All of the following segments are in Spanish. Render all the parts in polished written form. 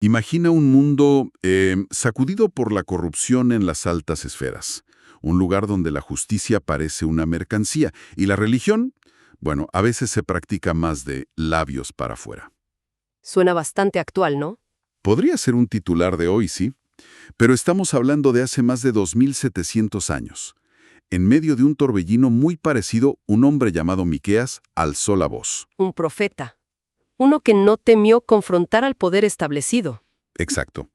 Imagina un mundo sacudido por la corrupción en las altas esferas, un lugar donde la justicia parece una mercancía y la religión, bueno, a veces se practica más de labios para afuera. Suena bastante actual, ¿no? Podría ser un titular de hoy, sí, pero estamos hablando de hace más de 2700 años. En medio de un torbellino muy parecido, un hombre llamado Miqueas alzó la voz. Un profeta. Uno que no temió confrontar al poder establecido. Exacto.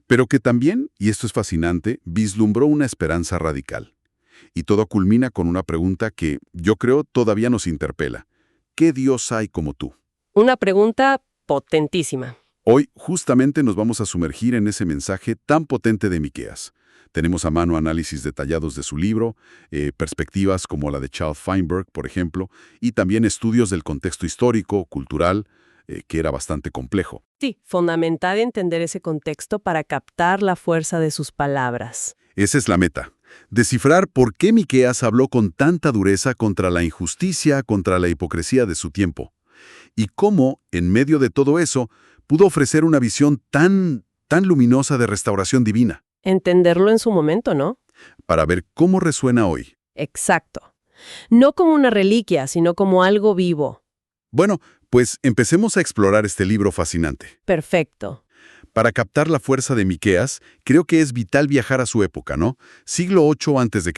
Pero que también, y esto es fascinante, vislumbró una esperanza radical. Y todo culmina con una pregunta que, yo creo, todavía nos interpela. ¿Qué Dios hay como tú? Una pregunta potentísima. Hoy, justamente, nos vamos a sumergir en ese mensaje tan potente de Miqueas. Tenemos a mano análisis detallados de su libro, perspectivas como la de Charles Feinberg, por ejemplo, y también estudios del contexto histórico, cultural, que era bastante complejo. Sí, fundamental entender ese contexto para captar la fuerza de sus palabras. Esa es la meta. Descifrar por qué Miqueas habló con tanta dureza contra la injusticia, contra la hipocresía de su tiempo. Y cómo, en medio de todo eso, pudo ofrecer una visión tan luminosa de restauración divina. Entenderlo en su momento, ¿no? Para ver cómo resuena hoy. Exacto. No como una reliquia, sino como algo vivo. Bueno, pues empecemos a explorar este libro fascinante. Perfecto. Para captar la fuerza de Miqueas, creo que es vital viajar a su época, ¿no? Siglo VIII a.C.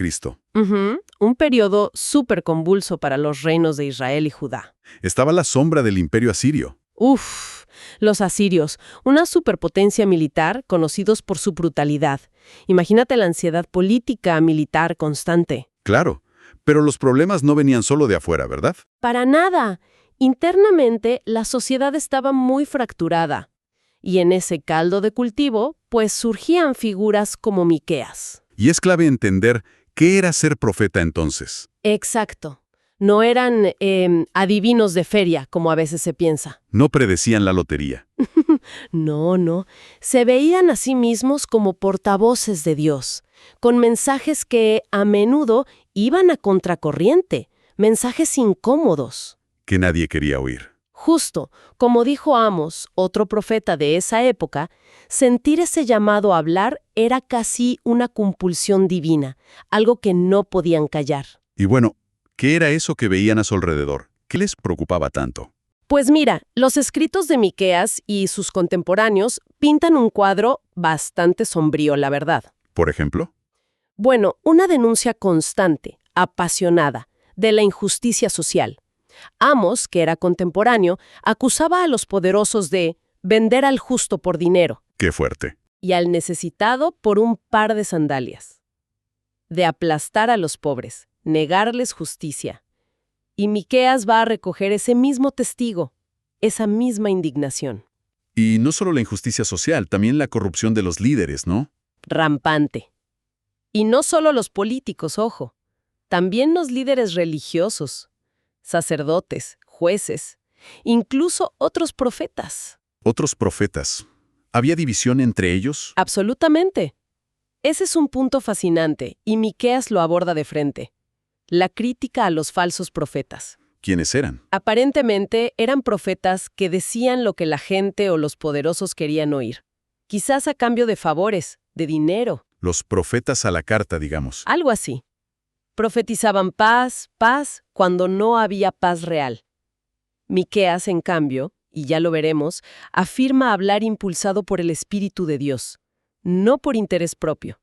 Un periodo súper convulso para los reinos de Israel y Judá. Estaba la sombra del imperio asirio. Los asirios, una superpotencia militar conocidos por su brutalidad. Imagínate la ansiedad política militar constante. Claro, pero los problemas no venían solo de afuera, ¿verdad? Para nada. Internamente, la sociedad estaba muy fracturada. Y en ese caldo de cultivo, pues surgían figuras como Miqueas. Y es clave entender qué era ser profeta entonces. Exacto. No eran adivinos de feria, como a veces se piensa. No predecían la lotería. No. Se veían a sí mismos como portavoces de Dios, con mensajes que a menudo iban a contracorriente, mensajes incómodos. Que nadie quería oír. Justo, como dijo Amos, otro profeta de esa época, sentir ese llamado a hablar era casi una compulsión divina, algo que no podían callar. Y bueno, ¿qué era eso que veían a su alrededor? ¿Qué les preocupaba tanto? Pues mira, los escritos de Miqueas y sus contemporáneos pintan un cuadro bastante sombrío, la verdad. ¿Por ejemplo? Bueno, una denuncia constante, apasionada, de la injusticia social. Amos, que era contemporáneo, acusaba a los poderosos de vender al justo por dinero. ¡Qué fuerte! Y al necesitado por un par de sandalias. De aplastar a los pobres, negarles justicia. Y Miqueas va a recoger ese mismo testigo, esa misma indignación. Y no solo la injusticia social, también la corrupción de los líderes, ¿no? Rampante. Y no solo los políticos, ojo, también los líderes religiosos, sacerdotes, jueces, incluso otros profetas. Otros profetas. ¿Había división entre ellos? Absolutamente. Ese es un punto fascinante, y Miqueas lo aborda de frente. La crítica a los falsos profetas. ¿Quiénes eran? Aparentemente eran profetas que decían lo que la gente o los poderosos querían oír. Quizás a cambio de favores, de dinero. Los profetas a la carta, digamos. Algo así. Profetizaban paz, cuando no había paz real. Miqueas, en cambio, y ya lo veremos, afirma hablar impulsado por el Espíritu de Dios, no por interés propio.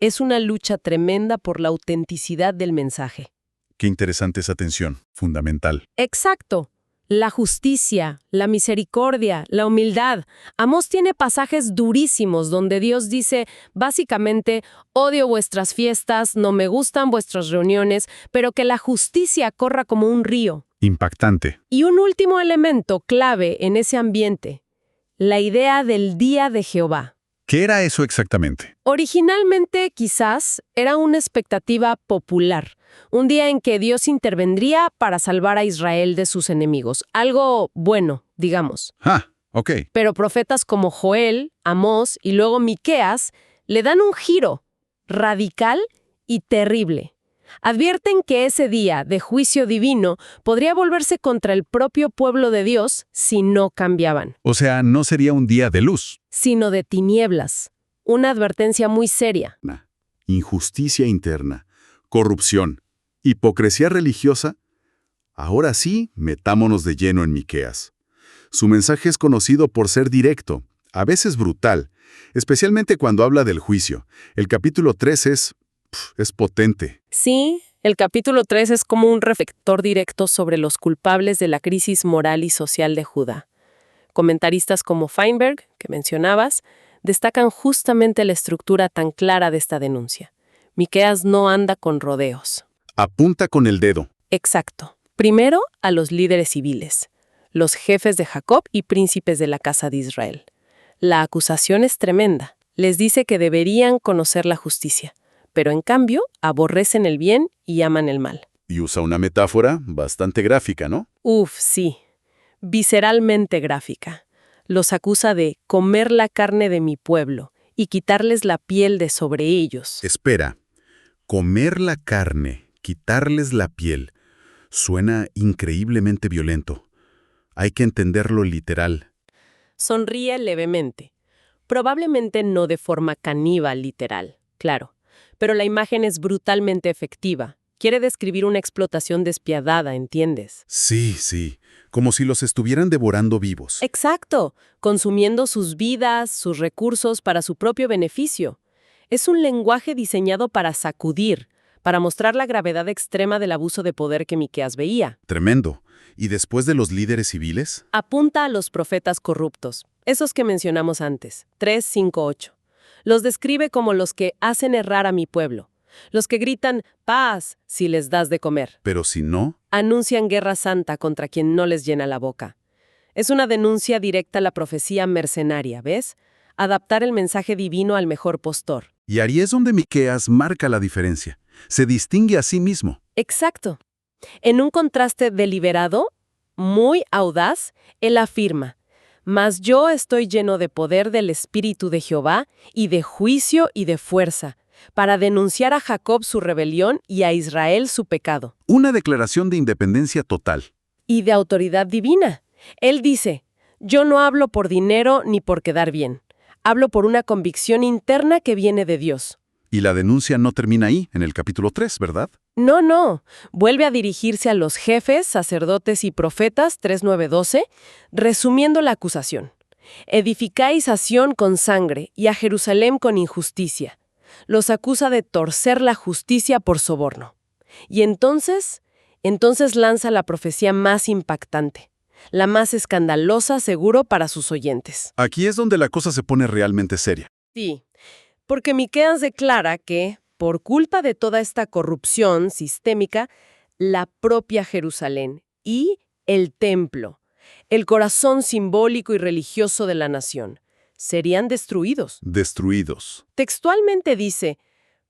Es una lucha tremenda por la autenticidad del mensaje. Qué interesante esa tensión, fundamental. Exacto. La justicia, la misericordia, la humildad. Amós tiene pasajes durísimos donde Dios dice, básicamente, odio vuestras fiestas, no me gustan vuestras reuniones, pero que la justicia corra como un río. Impactante. Y un último elemento clave en ese ambiente, la idea del día de Jehová. ¿Qué era eso exactamente? Originalmente, quizás, era una expectativa popular, un día en que Dios intervendría para salvar a Israel de sus enemigos. Algo bueno, digamos. Ok. Pero profetas como Joel, Amós y luego Miqueas le dan un giro radical y terrible. Advierten que ese día de juicio divino podría volverse contra el propio pueblo de Dios si no cambiaban, O sea, no sería un día de luz. sino de tinieblas. Una advertencia muy seria. Injusticia interna, corrupción, hipocresía religiosa. Ahora sí, metámonos de lleno en Miqueas. Su mensaje es conocido por ser directo, a veces brutal, especialmente cuando habla del juicio. El capítulo 3 es potente. Sí, el capítulo 3 es como un reflector directo sobre los culpables de la crisis moral y social de Judá. Comentaristas como Feinberg, que mencionabas, destacan justamente la estructura tan clara de esta denuncia. Miqueas no anda con rodeos. Apunta con el dedo. Exacto. Primero, a los líderes civiles, los jefes de Jacob y príncipes de la casa de Israel. La acusación es tremenda. Les dice que deberían conocer la justicia, pero en cambio aborrecen el bien y aman el mal. Y usa una metáfora bastante gráfica, ¿no? Sí. Visceralmente gráfica. Los acusa de comer la carne de mi pueblo y quitarles la piel de sobre ellos. Espera, comer la carne, quitarles la piel, suena increíblemente violento. Hay que entenderlo literal. Sonríe levemente. Probablemente no de forma caníbal literal, claro, pero la imagen es brutalmente efectiva. Quiere describir una explotación despiadada, ¿entiendes? Sí, como si los estuvieran devorando vivos. Exacto, consumiendo sus vidas, sus recursos para su propio beneficio. Es un lenguaje diseñado para sacudir, para mostrar la gravedad extrema del abuso de poder que Miqueas veía. Tremendo. ¿Y después de los líderes civiles? Apunta a los profetas corruptos, esos que mencionamos antes, 3, 5, 8. Los describe como los que hacen errar a mi pueblo, los que gritan paz si les das de comer. Pero si no, Anuncian guerra santa contra quien no les llena la boca. Es una denuncia directa a la profecía mercenaria, ¿ves? Adaptar el mensaje divino al mejor postor. y ahí es donde Miqueas marca la diferencia. Se distingue a sí mismo. Exacto. En un contraste deliberado, muy audaz, él afirma: «Mas yo estoy lleno de poder del Espíritu de Jehová y de juicio y de fuerza, para denunciar a Jacob su rebelión y a Israel su pecado». Una declaración de independencia total. Y de autoridad divina. Él dice: «Yo no hablo por dinero ni por quedar bien. Hablo por una convicción interna que viene de Dios». Y la denuncia no termina ahí, en el capítulo 3, ¿verdad? No. Vuelve a dirigirse a los jefes, sacerdotes y profetas, 3:9-12, resumiendo la acusación. «Edificáis a Sión con sangre y a Jerusalén con injusticia». Los acusa de torcer la justicia por soborno. Y entonces lanza la profecía más impactante, la más escandalosa, seguro, para sus oyentes. Aquí es donde la cosa se pone realmente seria. Sí, porque Miqueas declara que, por culpa de toda esta corrupción sistémica, la propia Jerusalén y el templo, el corazón simbólico y religioso de la nación, serían destruidos. Destruidos. Textualmente dice: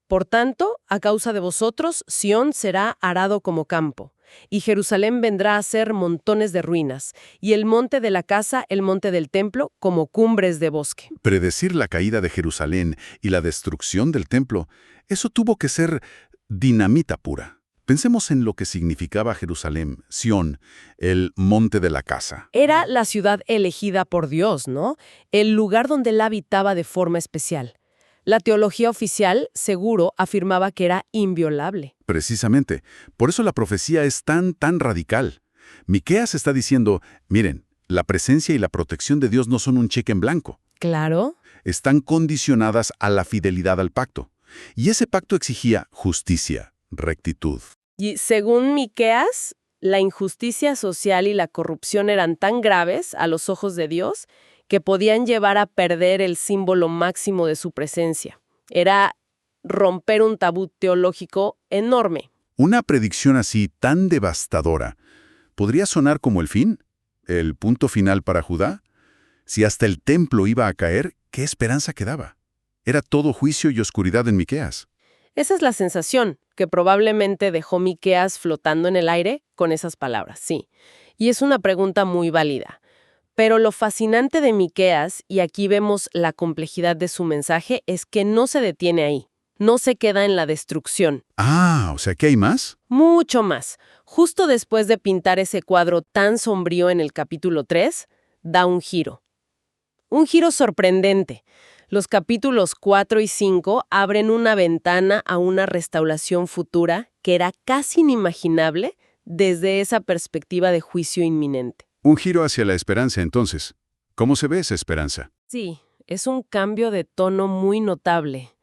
«Por tanto, a causa de vosotros, Sión será arado como campo, y Jerusalén vendrá a ser montones de ruinas, y el monte de la casa, el monte del templo, como cumbres de bosque». Predecir la caída de Jerusalén y la destrucción del templo, eso tuvo que ser dinamita pura. Pensemos en lo que significaba Jerusalén, Sión, el monte de la casa. Era la ciudad elegida por Dios, ¿no? El lugar donde él habitaba de forma especial. La teología oficial, seguro, afirmaba que era inviolable. Precisamente, por eso la profecía es tan radical. Miqueas está diciendo, miren, la presencia y la protección de Dios no son un cheque en blanco. Claro. Están condicionadas a la fidelidad al pacto. Y ese pacto exigía justicia, rectitud. Y según Miqueas, la injusticia social y la corrupción eran tan graves a los ojos de Dios que podían llevar a perder el símbolo máximo de su presencia. Era romper un tabú teológico enorme. Una predicción así tan devastadora, ¿podría sonar como el fin? ¿El punto final para Judá? Si hasta el templo iba a caer, ¿qué esperanza quedaba? Era todo juicio y oscuridad en Miqueas. Esa es la sensación que probablemente dejó Miqueas flotando en el aire con esas palabras, sí. Y es una pregunta muy válida. Pero lo fascinante de Miqueas, y aquí vemos la complejidad de su mensaje, es que no se detiene ahí. no se queda en la destrucción. Ah, o sea que hay más. Mucho más. Justo después de pintar ese cuadro tan sombrío en el capítulo 3, da un giro. Un giro sorprendente. Los capítulos 4 y 5 abren una ventana a una restauración futura que era casi inimaginable desde esa perspectiva de juicio inminente. Un giro hacia la esperanza, entonces. ¿Cómo se ve esa esperanza? Sí, es un cambio de tono muy notable.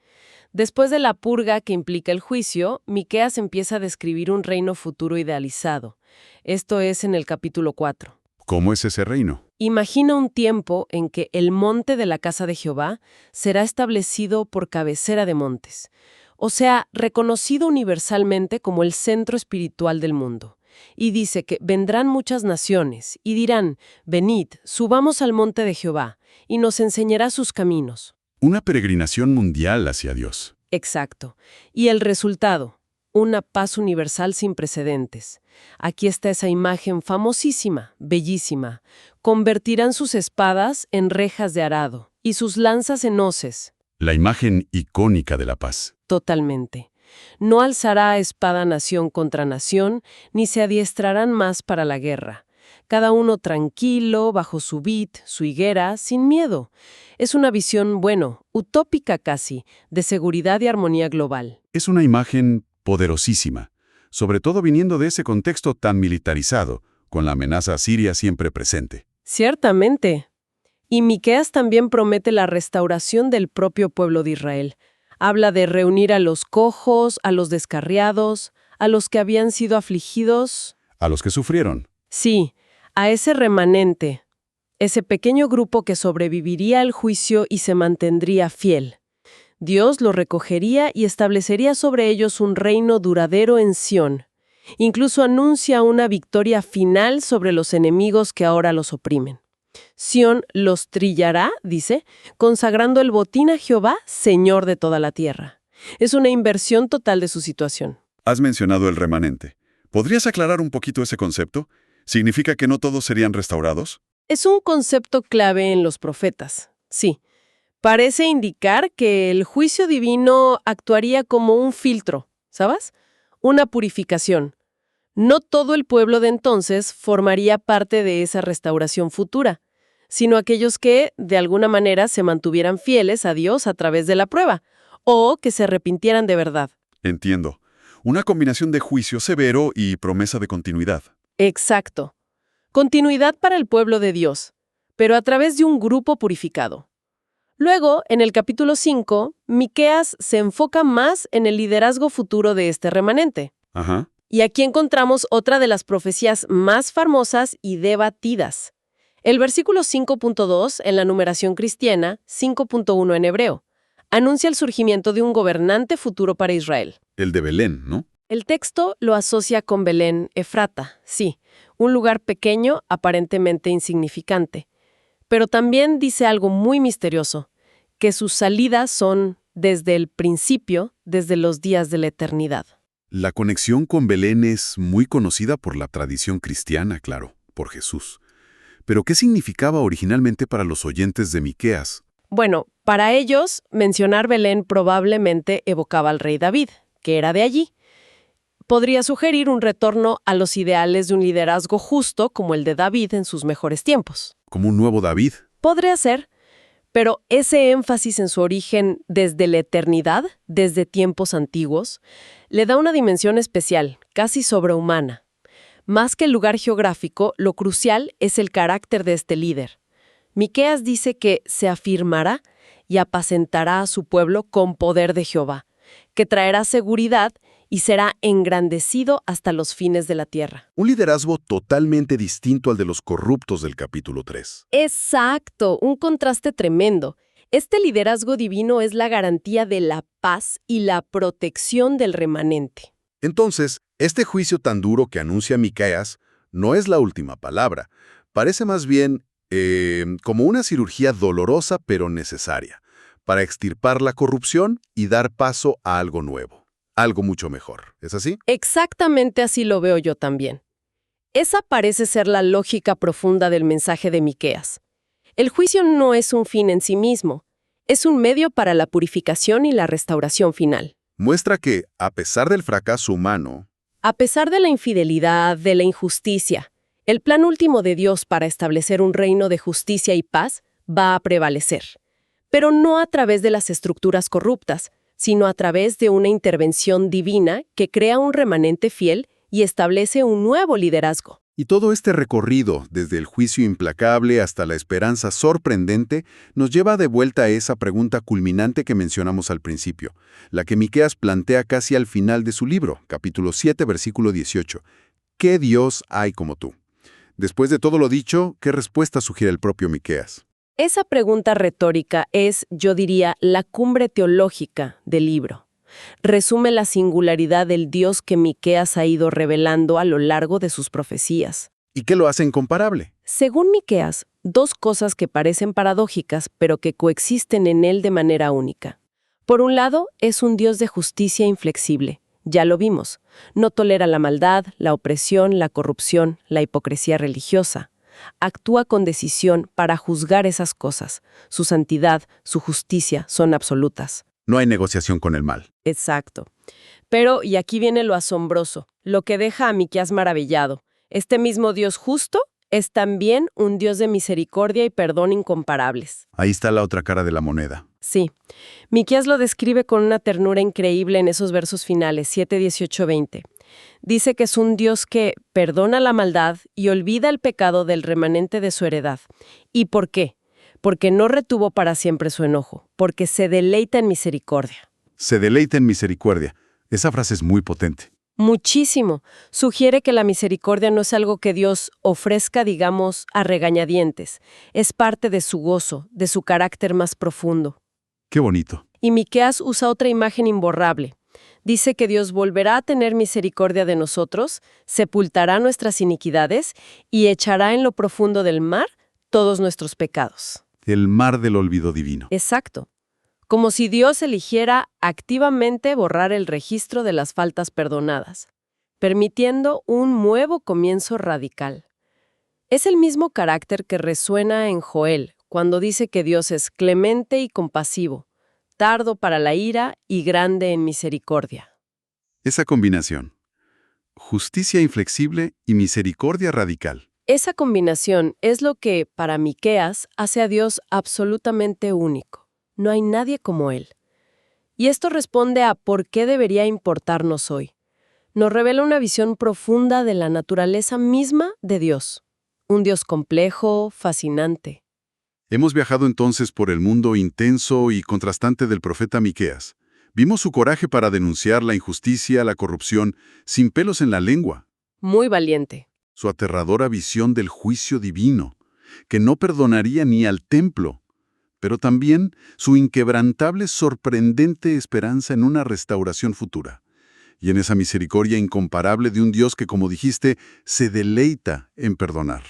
Después de la purga que implica el juicio, Miqueas empieza a describir un reino futuro idealizado. Esto es en el capítulo 4. ¿Cómo es ese reino? Imagina un tiempo en que el monte de la casa de Jehová será establecido por cabecera de montes, o sea, reconocido universalmente como el centro espiritual del mundo. Y dice que vendrán muchas naciones y dirán, venid, subamos al monte de Jehová, y nos enseñará sus caminos. Una peregrinación mundial hacia Dios. Exacto. Y el resultado, una paz universal sin precedentes. Aquí está esa imagen famosísima, bellísima. Convertirán sus espadas en rejas de arado y sus lanzas en hoces. La imagen icónica de la paz. Totalmente. No alzará espada nación contra nación, ni se adiestrarán más para la guerra. Cada uno tranquilo, bajo su vid, su higuera, sin miedo. Es una visión, utópica casi, de seguridad y armonía global. Es una imagen poderosísima, sobre todo viniendo de ese contexto tan militarizado, con la amenaza asiria siempre presente. Ciertamente. Y Miqueas también promete la restauración del propio pueblo de Israel. Habla de reunir a los cojos, a los descarriados, a los que habían sido afligidos. A los que sufrieron. Sí, a ese remanente, ese pequeño grupo que sobreviviría al juicio y se mantendría fiel. Dios lo recogería y establecería sobre ellos un reino duradero en Sión. Incluso anuncia una victoria final sobre los enemigos que ahora los oprimen. Sión los trillará, dice, consagrando el botín a Jehová, Señor de toda la tierra. Es una inversión total de su situación. Has mencionado el remanente. ¿Podrías aclarar un poquito ese concepto? ¿Significa que no todos serían restaurados? Es un concepto clave en los profetas, sí. Parece indicar que el juicio divino actuaría como un filtro, ¿sabes? Una purificación. No todo el pueblo de entonces formaría parte de esa restauración futura, sino aquellos que, de alguna manera, se mantuvieran fieles a Dios a través de la prueba, o que se arrepintieran de verdad. Entiendo. Una combinación de juicio severo y promesa de continuidad. Exacto. Continuidad para el pueblo de Dios, pero a través de un grupo purificado. Luego, en el capítulo 5, Miqueas se enfoca más en el liderazgo futuro de este remanente. Ajá. Y aquí encontramos otra de las profecías más famosas y debatidas. El versículo 5.2 en la numeración cristiana, 5.1 en hebreo, anuncia el surgimiento de un gobernante futuro para Israel. El de Belén, ¿no? El texto lo asocia con Belén, Efrata, sí, un lugar pequeño, aparentemente insignificante. Pero también dice algo muy misterioso, que sus salidas son desde el principio, desde los días de la eternidad. La conexión con Belén es muy conocida por la tradición cristiana, claro, por Jesús. Pero ¿qué significaba originalmente para los oyentes de Miqueas? Bueno, para ellos, mencionar Belén probablemente evocaba al rey David, que era de allí. Podría sugerir un retorno a los ideales de un liderazgo justo como el de David en sus mejores tiempos. ¿Como un nuevo David? Podría ser, pero ese énfasis en su origen desde la eternidad, desde tiempos antiguos, le da una dimensión especial, casi sobrehumana. Más que el lugar geográfico, lo crucial es el carácter de este líder. Miqueas dice que se afirmará y apacentará a su pueblo con poder de Jehová, que traerá seguridad y será engrandecido hasta los fines de la tierra. Un liderazgo totalmente distinto al de los corruptos del capítulo 3. Exacto, un contraste tremendo. Este liderazgo divino es la garantía de la paz y la protección del remanente. Entonces, este juicio tan duro que anuncia Miqueas no es la última palabra. Parece más bien como una cirugía dolorosa pero necesaria, para extirpar la corrupción y dar paso a algo nuevo. Algo mucho mejor. ¿Es así? Exactamente así lo veo yo también. Esa parece ser la lógica profunda del mensaje de Miqueas. El juicio no es un fin en sí mismo, Es un medio para la purificación y la restauración final. Muestra que, a pesar del fracaso humano, A pesar de la infidelidad, de la injusticia, el plan último de Dios para establecer un reino de justicia y paz va a prevalecer. Pero no a través de las estructuras corruptas, sino a través de una intervención divina que crea un remanente fiel y establece un nuevo liderazgo. y todo este recorrido, desde el juicio implacable hasta la esperanza sorprendente, nos lleva de vuelta a esa pregunta culminante que mencionamos al principio, la que Miqueas plantea casi al final de su libro, capítulo 7, versículo 18. ¿Qué Dios hay como tú? Después de todo lo dicho, ¿qué respuesta sugiere el propio Miqueas? Esa pregunta retórica es, yo diría, la cumbre teológica del libro. Resume la singularidad del Dios que Miqueas ha ido revelando a lo largo de sus profecías. ¿Y qué lo hace incomparable? Según Miqueas, dos cosas que parecen paradójicas, pero que coexisten en él de manera única. Por un lado, es un Dios de justicia inflexible. Ya lo vimos. No tolera la maldad, la opresión, la corrupción, la hipocresía religiosa. Actúa con decisión para juzgar esas cosas. Su santidad, su justicia son absolutas. No hay negociación con el mal. Exacto. Pero, y aquí viene lo asombroso, lo que deja a Miqueas maravillado. Este mismo Dios justo es también un Dios de misericordia y perdón incomparables. Ahí está la otra cara de la moneda. Sí. Miqueas lo describe con una ternura increíble en esos versos finales, 7, 18, 20. Dice que es un Dios que perdona la maldad y olvida el pecado del remanente de su heredad. ¿Y por qué? Porque no retuvo para siempre su enojo, porque se deleita en misericordia. Se deleita en misericordia. Esa frase es muy potente. Muchísimo. Sugiere que la misericordia no es algo que Dios ofrezca, digamos, a regañadientes. Es parte de su gozo, de su carácter más profundo. Qué bonito. Y Miqueas usa otra imagen imborrable. Dice que Dios volverá a tener misericordia de nosotros, sepultará nuestras iniquidades y echará en lo profundo del mar todos nuestros pecados. El mar del olvido divino. Exacto. Como si Dios eligiera activamente borrar el registro de las faltas perdonadas, permitiendo un nuevo comienzo radical. Es el mismo carácter que resuena en Joel, cuando dice que Dios es clemente y compasivo, tardo para la ira y grande en misericordia. Esa combinación. Justicia inflexible y misericordia radical. Esa combinación es lo que, para Miqueas, hace a Dios absolutamente único. No hay nadie como Él. Y esto responde a por qué debería importarnos hoy. Nos revela una visión profunda de la naturaleza misma de Dios. Un Dios complejo, fascinante. Hemos viajado entonces por el mundo intenso y contrastante del profeta Miqueas. Vimos su coraje para denunciar la injusticia, la corrupción, sin pelos en la lengua. Muy valiente. Su aterradora visión del juicio divino, que no perdonaría ni al templo, pero también su inquebrantable, sorprendente esperanza en una restauración futura, y en esa misericordia incomparable de un Dios que, como dijiste, se deleita en perdonar.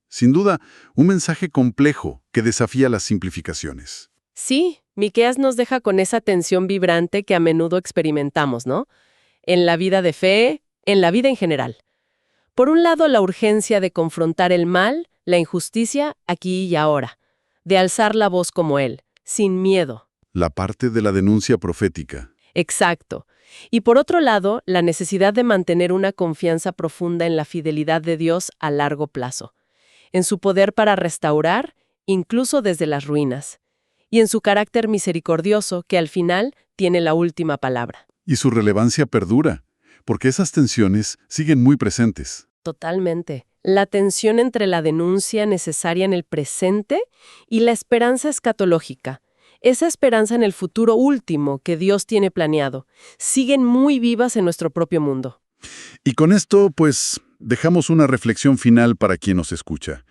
Sin duda, un mensaje complejo que desafía las simplificaciones. Sí, Miqueas nos deja con esa tensión vibrante que a menudo experimentamos, ¿no? En la vida de fe, en la vida en general. Por un lado, la urgencia de confrontar el mal, la injusticia, aquí y ahora. De alzar la voz como Él, sin miedo. La parte de la denuncia profética. Exacto. Y por otro lado, la necesidad de mantener una confianza profunda en la fidelidad de Dios a largo plazo, en su poder para restaurar, incluso desde las ruinas, y en su carácter misericordioso que al final tiene la última palabra. Y su relevancia perdura, porque esas tensiones siguen muy presentes. Totalmente. La tensión entre la denuncia necesaria en el presente y la esperanza escatológica, esa esperanza en el futuro último que Dios tiene planeado, siguen muy vivas en nuestro propio mundo. Y con esto, pues, dejamos una reflexión final para quien nos escucha.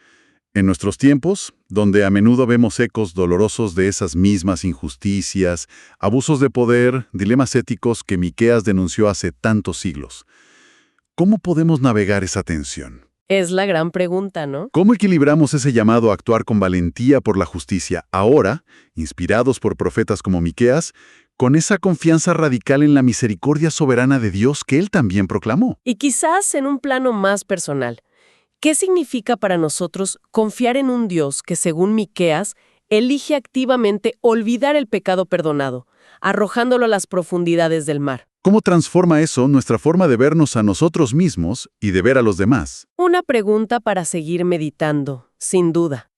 En nuestros tiempos, donde a menudo vemos ecos dolorosos de esas mismas injusticias, abusos de poder, dilemas éticos que Miqueas denunció hace tantos siglos, ¿cómo podemos navegar esa tensión? Es la gran pregunta, ¿no? ¿Cómo equilibramos ese llamado a actuar con valentía por la justicia ahora, inspirados por profetas como Miqueas, con esa confianza radical en la misericordia soberana de Dios que él también proclamó? Y quizás en un plano más personal, ¿qué significa para nosotros confiar en un Dios que, según Miqueas, elige activamente olvidar el pecado perdonado, arrojándolo a las profundidades del mar. ¿Cómo transforma eso nuestra forma de vernos a nosotros mismos y de ver a los demás? Una pregunta para seguir meditando, sin duda.